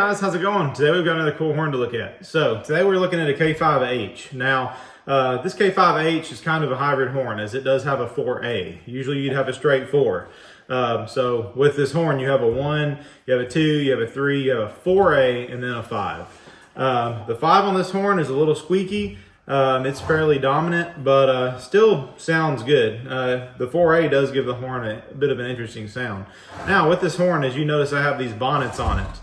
guys, how's it going? Today we've got another cool horn to look at. So today we're looking at a K5H. Now this K5H is kind of a hybrid horn as it does have a 4A. Usually you'd have a straight 4. So with this horn you have a 1, you have a 2, you have a 3, you have a 4A, and then a 5. The 5 on this horn is a little squeaky. It's fairly dominant, but still sounds good. The 4A does give the horn a bit of an interesting sound. Now with this horn, as you notice, I have these bonnets on it.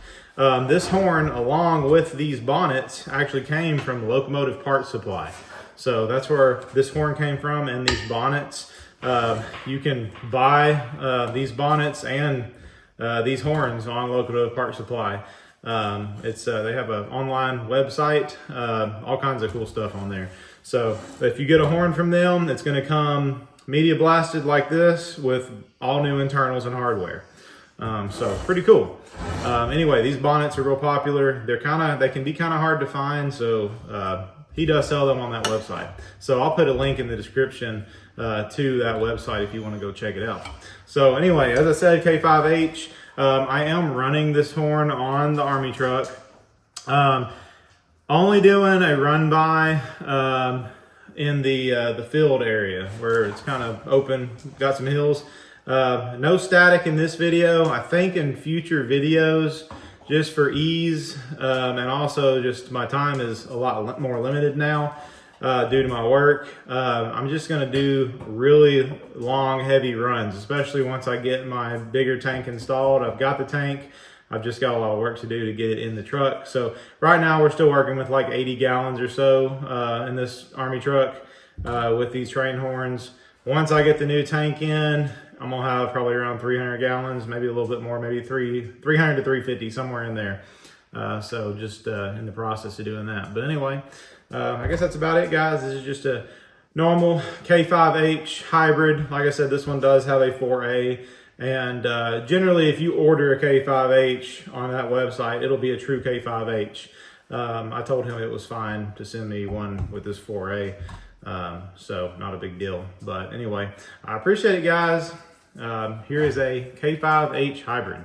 This horn, along with these bonnets, actually came from Locomotive Parts Supply. So that's where this horn came from, and these bonnets. You can buy these bonnets and these horns on Locomotive Parts Supply. They have an online website, all kinds of cool stuff on there. So if you get a horn from them, it's going to come media blasted like this with all new internals and hardware. So pretty cool. Anyway, these bonnets are real popular. They can be kind of hard to find. So he does sell them on that website. So I'll put a link in the description to that website if you want to go check it out. So anyway, as I said, K5H. I am running this horn on the Army truck. Only doing a run by in the field area where it's kind of open, got some hills. No static in this video. I think in future videos, just for ease, and also just my time is a lot more limited now due to my work. I'm just gonna do really long, heavy runs, especially once I get my bigger tank installed. I've got the tank. I've just got a lot of work to do to get it in the truck. So right now we're still working with like 80 gallons or so in this Army truck with these train horns. Once I get the new tank in, I'm gonna have probably around 300 gallons, maybe a little bit more, maybe 300 to 350, somewhere in there. So just in the process of doing that. But anyway, I guess that's about it, guys. This is just a normal K5H hybrid. Like I said, this one does have a 4A. And generally, if you order a K5H on that website, it'll be a true K5H. I told him it was fine to send me one with this 4A. So not a big deal. But anyway, I appreciate it, guys. Here is a K5H hybrid.